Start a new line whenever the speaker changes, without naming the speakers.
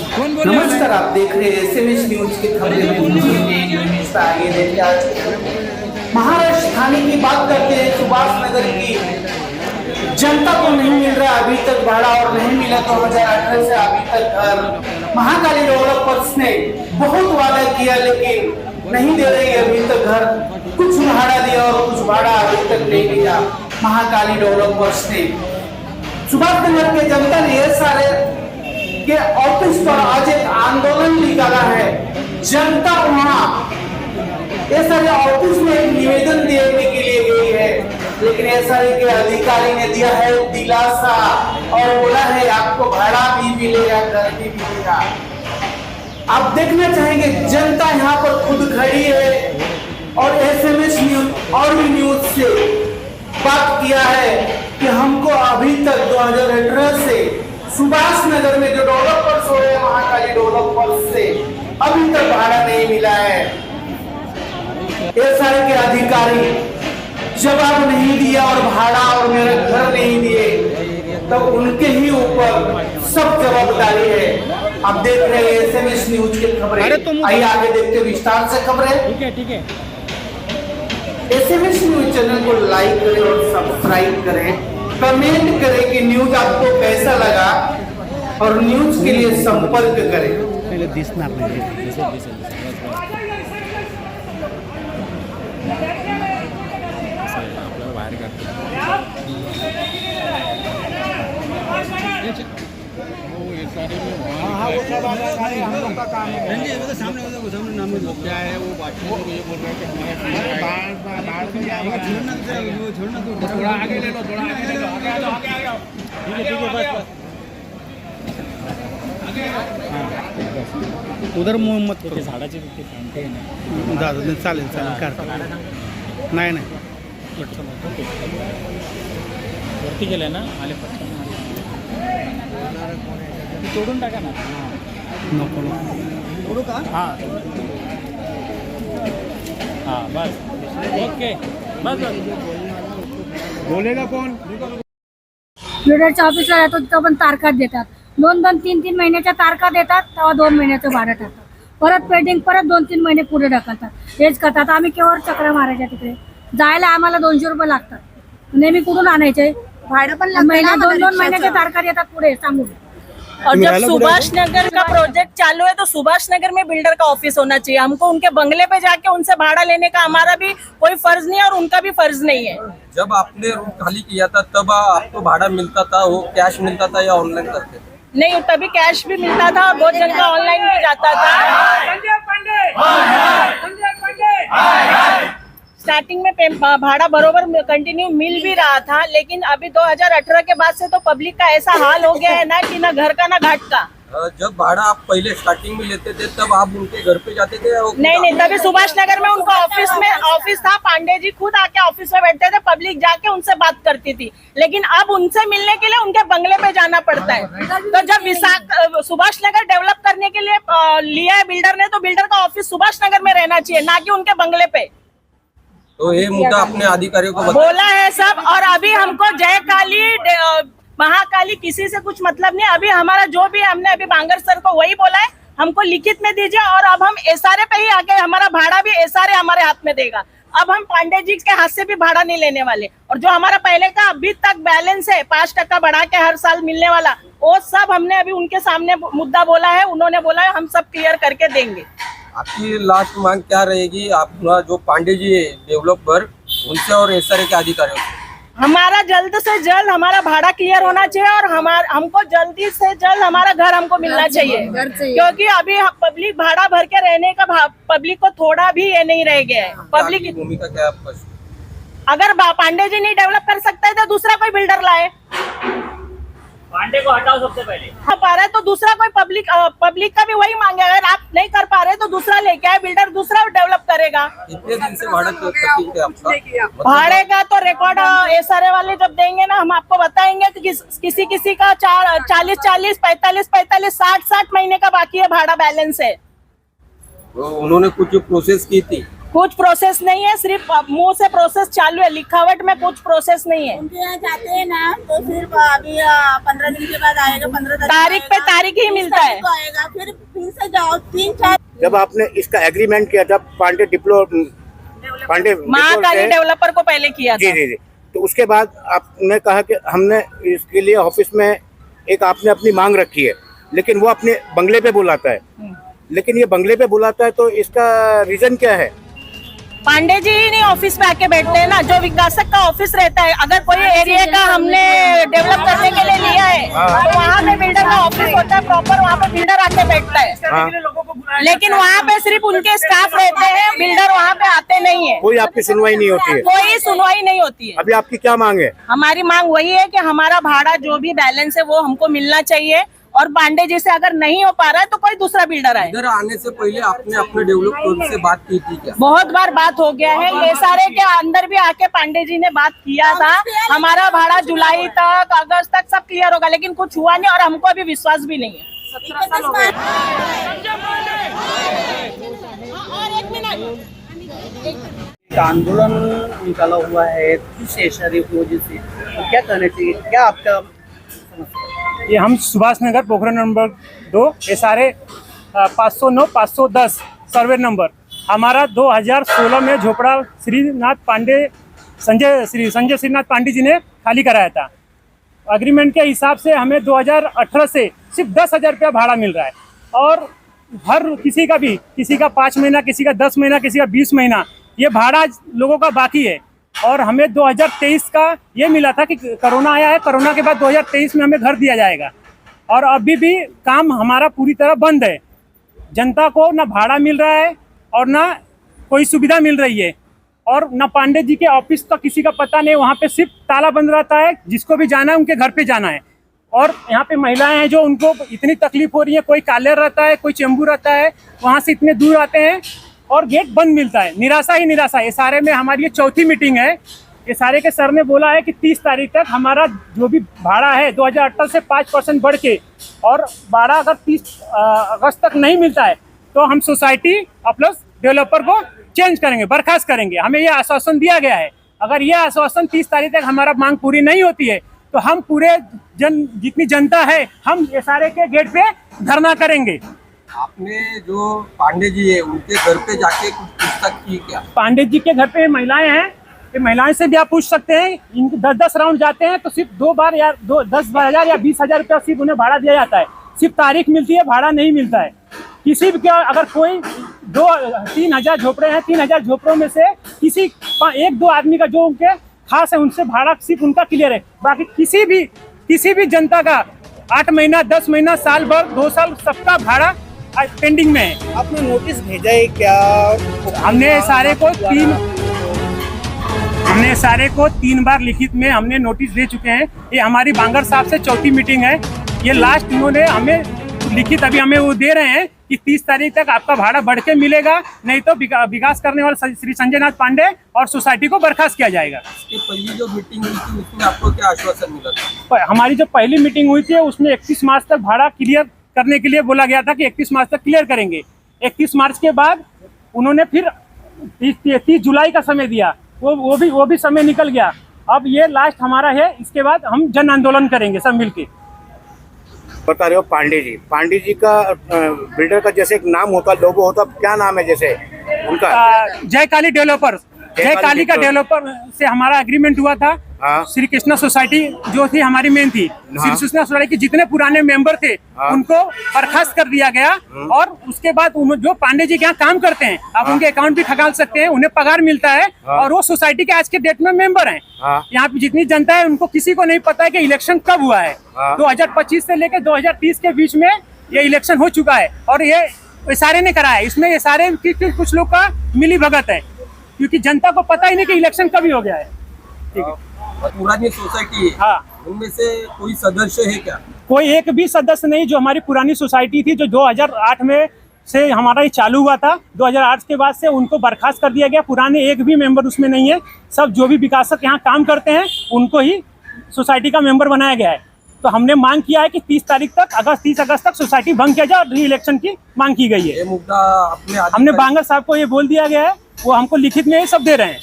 नमस्कार, आप देख रहे हैं एसएमएस न्यूज की खबरें। आगे देखिए, आज महाराष्ट्र थाने की बात करते हैं। सुभाष नगर की जनता को नहीं मिल रहा अभी तक भाड़ा, और नहीं मिला 2018 से अभी तक घर। महाकाली डेवलपर्स ने बहुत वादा किया लेकिन नहीं दे रही अभी तक घर। कुछ भाड़ा दिया और कुछ भाड़ा अभी तक नहीं दिया महाकाली डेवलपर्स ने। सुभाष नगर के जनता ने ये सारे के ऑफिस पर आज एक आंदोलन निकाला है। जनता वहां एसआरए ऑफिस में एक निवेदन देने के लिए गई है, लेकिन एसआरए के अधिकारी ने दिया है दिलासा और बोला है आपको भाड़ा भी मिलेगा, घर भी मिलेगा। आप देखना चाहेंगे जनता यहाँ पर खुद खड़ी है और एसएमएस न्यूज और भी न्यूज से बात किया है कि हमको अभी तक 2018 से सुभाष नगर में जो डेवलपर्स हो रहे हैं महाकाली डेवलपर्स से अभी तक भाड़ा नहीं मिला है। एसआरए के अधिकारी जवाब नहीं दिया और भाड़ा और मेरे घर नहीं दिए, तब उनके ही ऊपर सब जवाबदारी है। आप देख रहे हैं एसएमएस न्यूज की खबरें। आइए आगे देखते हैं विस्तार से खबरें।
ठीक है।
एसएमएस न्यूज चैनल को लाइक करें और सब्सक्राइब करें, कमेंट करें कि न्यूज आपको कैसा लगा और न्यूज के लिए संपर्क करें।
सामने नाम क्या है वो बात ये बोल रहे हैं छोड़ना थोड़ा आगे ले लो, थोड़ा आगे ले लो, आगे आ जाओ, आगे आ जाओ। ठीक है बस उधर मोहम्मद झाडाचे चालेल नाही वरती गेले ना आले तोडून टाका ना। नको तोडू का? हाँ बस ओके बस बोलेगा कोण?
बिल्डरच्या ऑफिसला जातो तिथं पण तारखा देतात, 2-3 महिन्याच्या तारखा देतात, तेव्हा 2 महिन्याचं भाडं टाकतात, परत पेंडिंग, परत 2-3 महिने पुढे ढकलतात. हेच करतात. आम्ही केव्हा चक्र मारायच्या तिकडे जायला आम्हाला 200 रुपये लागतात. नेहमी कुठून आणायचे? भाडं पण महिना 2-2 महिन्याच्या तारखा देतात पुढे सांगून.
और जब सुभाष नगर का प्रोजेक्ट चालू है तो सुभाष नगर में बिल्डर का ऑफिस होना चाहिए। हमको उनके बंगले पे जाके उनसे भाड़ा लेने का हमारा भी कोई फर्ज नहीं है और उनका भी फर्ज नहीं है।
जब आपने रूम खाली किया था तब आपको भाड़ा मिलता था, वो कैश मिलता था या ऑनलाइन करते थे?
नहीं, तभी कैश भी मिलता था और बहुत जन का ऑनलाइन भी जाता था। स्टार्टिंग में भाड़ा बरोबर कंटिन्यू मिल भी रहा था, लेकिन अभी 2018 के बाद से तो पब्लिक का ऐसा हाल हो गया है ना कि ना घर का ना घाट का।
जब भाड़ा आप पहले स्टार्टिंग में लेते थे तब आप उनके घर पे जाते थे?
नहीं, तभी सुभाष नगर में उनका ऑफिस था। पांडे जी खुद आके ऑफिस में बैठते थे, पब्लिक जाके उनसे बात करती थी। लेकिन अब उनसे मिलने के लिए उनके बंगले पे जाना पड़ता है। तो जब सुभाष नगर डेवलप करने के लिए लिया है बिल्डर ने, तो बिल्डर का ऑफिस सुभाष नगर में रहना चाहिए, ना कि उनके बंगले पे।
तो ये मुद्दा अपने अधिकारियों को
बोला है सब, और अभी हमको जय काली महाकाली किसी से कुछ मतलब नहीं। अभी हमारा जो भी हमने अभी बांगर सर को वही बोला है, हमको लिखित में दीजिए, और अब हम एसआरए पे ही आके हमारा भाड़ा भी एसआरए हमारे हाथ में देगा। अब हम पांडे जी के हाथ से भी भाड़ा नहीं लेने वाले, और जो हमारा पहले का अभी तक बैलेंस है 5% बढ़ा के हर साल मिलने वाला, वो सब हमने अभी उनके सामने मुद्दा बोला है। उन्होंने बोला है हम सब क्लियर करके देंगे।
आपकी लास्ट मांग क्या रहेगी? अपना जो पांडे जी है डेवलपर, उनसे और एसआरए के अधिकारियों से
हमारा जल्द से जल्द हमारा भाड़ा क्लियर होना चाहिए, और हमको जल्दी से जल्द हमारा घर हमको मिलना चाहिए, क्योंकि अभी पब्लिक भाड़ा भर के रहने का पब्लिक को थोड़ा भी ये नहीं रह गया है। पब्लिक की
भूमिका क्या है आपका?
अगर पांडे जी नहीं डेवलप कर सकते हैं तो दूसरा कोई बिल्डर लाए।
पांडे को हटाओ सबसे पहले।
पा रहे तो दूसरा कोई पब्लिक का भी वही मांगे। अगर आप नहीं कर पा रहे तो दूसरा लेके आए, बिल्डर दूसरा डेवलप करेगा।
कितने दिन से भाड़ा तकलीफ है आपका?
भाड़े का तो रिकॉर्ड एसआरए वाले जब देंगे ना, हम आपको बताएंगे कि किसी का 40, 45, 60 महीने का बाकी है, भाड़ा बैलेंस है।
उन्होंने कुछ प्रोसेस की थी
कुछ प्रोसेस नहीं है, सिर्फ मुंह से प्रोसेस चालू है, लिखावट में कुछ प्रोसेस नहीं है।
उनके यहाँ जाते हैं ना तो सिर्फ अभी 15 दिन के बाद आएगा, 15
तारीख पे तारीख ही मिलता है।
आएगा, फिर से जाओ 3-4।
जब आपने इसका एग्रीमेंट किया था पांडे
महाकाली डेवलपर को पहले किया
जी
था।
जी जी, तो उसके बाद आपने कहा कि हमने इसके लिए ऑफिस में एक आपने अपनी मांग रखी है, लेकिन वो अपने बंगले पे बुलाता है। लेकिन ये बंगले पे बुलाता है तो इसका रीजन क्या है?
पांडे जी ही नहीं ऑफिस पे आके बैठते हैं ना, जो विकासक का ऑफिस रहता है। अगर कोई एरिया का हमने डेवलप करने के लिए लिया है तो वहाँ पे बिल्डर का ऑफिस होता है प्रॉपर, वहाँ पे बिल्डर आके बैठता है। लेकिन वहाँ पे सिर्फ उनके स्टाफ रहते हैं, बिल्डर वहाँ पे आते नहीं है।
कोई आपकी सुनवाई नहीं होती है?
कोई सुनवाई नहीं होती है।
अभी आपकी क्या मांग है?
हमारी मांग वही है कि हमारा भाड़ा जो भी बैलेंस है वो हमको मिलना चाहिए, और पांडे जी से अगर नहीं हो पा रहा है तो कोई दूसरा बिल्डर आए।
इधर आने से पहले आपने अपने डेवलपर से बात की थी क्या?
बहुत बार बात हो गया है, ये सारे के अंदर भी आके पांडे जी ने बात किया था। हमारा भाड़ा जुलाई तक, अगस्त तक सब क्लियर होगा, लेकिन कुछ हुआ नहीं और हमको अभी विश्वास भी नहीं है।
आंदोलन निकाला हुआ है किस इशारे की वजह से, तो क्या कहना चाहिए, क्या आपका?
ये हम Subhash Nagar Pokhran number 2 SRA 509 510 survey number हमारा 2016 में झोपड़ा संजय श्रीनाथ पांडे जी ने खाली कराया था। एग्रीमेंट के हिसाब से हमें 2018 से सिर्फ 10,000 रुपया भाड़ा मिल रहा है, और हर किसी का 5 महीना, किसी का 10 महीना, किसी का 20 महीना ये भाड़ा लोगों का बाकी है। और हमें 2023 का ये मिला था कि कोरोना आया है, कोरोना के बाद 2023 में हमें घर दिया जाएगा, और अभी भी काम हमारा पूरी तरह बंद है। जनता को ना भाड़ा मिल रहा है और ना कोई सुविधा मिल रही है, और ना पांडे जी के ऑफिस का किसी का पता नहीं, वहाँ पे सिर्फ ताला बंद रहता है। जिसको भी जाना है उनके घर पे जाना है। और यहाँ पे महिलाएं हैं जो उनको इतनी तकलीफ हो रही है, कोई कालेर रहता है, कोई चेंबू रहता है, वहाँ से इतने दूर आते हैं और गेट बंद मिलता है। निराशा ही निराशा है। SRA में हमारी ये चौथी मीटिंग है। SRA के सर ने बोला है कि 30 तारीख तक हमारा जो भी भाड़ा है 2018 से 5% बढ़ के, और भाड़ा अगर 30 अगस्त तक नहीं मिलता है तो हम सोसाइटी प्लस डेवलपर को चेंज करेंगे, बर्खास्त करेंगे। हमें ये आश्वासन दिया गया है। अगर ये आश्वासन 30 तारीख तक हमारा मांग पूरी नहीं होती है तो हम पूरे जितनी जनता है हम SRA के गेट पे धरना करेंगे।
आपने जो पांडे जी है उनके घर पे जाके कुछ पूछताछ की क्या?
पांडे जी के घर पे महिलाएं हैं, ये महिलाएं से भी आप पूछ सकते हैं। इनके 10-10 राउंड जाते हैं तो सिर्फ 2 बार या 10,000 या 20,000 रुपया सिर्फ उन्हें भाड़ा दिया जाता है। सिर्फ तारीख मिलती है, भाड़ा नहीं मिलता है। किसी भी क्या, अगर कोई 3,000 झोपड़े हैं, 3,000 झोपड़ों में से किसी 1-2 आदमी का जो उनके खास है उनसे भाड़ा सिर्फ उनका क्लियर है। बाकी किसी भी जनता का 8 महीना, 10 महीना, साल भर, 2 साल सबका भाड़ा पेंडिंग में है।
आपने नोटिस भेजा है क्या?
हमने सारे को 3 बार लिखित में हमने नोटिस दे चुके हैं। ये हमारी बांगर साहब से चौथी मीटिंग है। ये लास्ट उन्होंने हमें लिखित अभी हमें वो दे रहे हैं कि 30 तारीख तक आपका भाड़ा बढ़ के मिलेगा, नहीं तो विकास करने वाले श्री संजय नाथ पांडे और सोसाइटी को बर्खास्त किया जाएगा।
इसके पहली जो मीटिंग हुई थी उसमें आपको क्या आश्वासन मिला था?
हमारी जो पहली मीटिंग हुई थी उसमें 31 मार्च तक भाड़ा क्लियर करने के लिए बोला गया था कि 31 मार्च तक क्लियर करेंगे। 31 मार्च के बाद उन्होंने फिर 30 जुलाई का समय दिया, वो भी समय निकल गया। अब ये लास्ट हमारा है, इसके बाद हम जन आंदोलन करेंगे सब मिलके।
बता रहे हो पांडे जी का बिल्डर का जैसे एक नाम होता, लोगो होता, क्या नाम है जैसे उनका?
जय काली डेवलपर, जय काली का डेवलपर से हमारा एग्रीमेंट हुआ था। श्री कृष्णा सोसाइटी जो थी हमारी मेन थी, श्री कृष्णा सोसाइटी के जितने पुराने मेंबर थे उनको बर्खास्त कर दिया गया। और उसके बाद जो पांडे जी के यहाँ काम करते हैं, आप उनके अकाउंट भी खंगाल सकते हैं, उन्हें पगार मिलता है और वो सोसाइटी के आज के डेट में मेंबर हैं। यहाँ पे जितनी जनता है उनको किसी को नहीं पता है कि इलेक्शन कब हुआ है। 2025 से लेकर 2030 के बीच में ये इलेक्शन हो चुका है और ये SRA ने कराया है। इसमें SRA की कुछ लोग का मिली भगत है, क्योंकि जनता को पता ही नहीं कि इलेक्शन कभी हो गया है। ठीक है।
पुरानी सोसाइटी है, हाँ, उनमें से कोई सदस्य है क्या?
कोई एक भी सदस्य नहीं। जो हमारी पुरानी सोसाइटी थी, जो 2008 में से हमारा ये चालू हुआ था, 2008 के बाद से उनको बर्खास्त कर दिया गया। पुराने एक भी मेंबर उसमें नहीं है। सब जो भी विकासक यहाँ काम करते हैं उनको ही सोसाइटी का मेंबर बनाया गया है। तो हमने मांग किया है कि 30 तारीख तक 30 अगस्त तक सोसाइटी भंग किया जाए और री इलेक्शन की मांग की गई है।
ये मुद्दा
हमने बांगर साहब को ये बोल दिया गया है वो हमको लिखित में ये सब दे रहे हैं।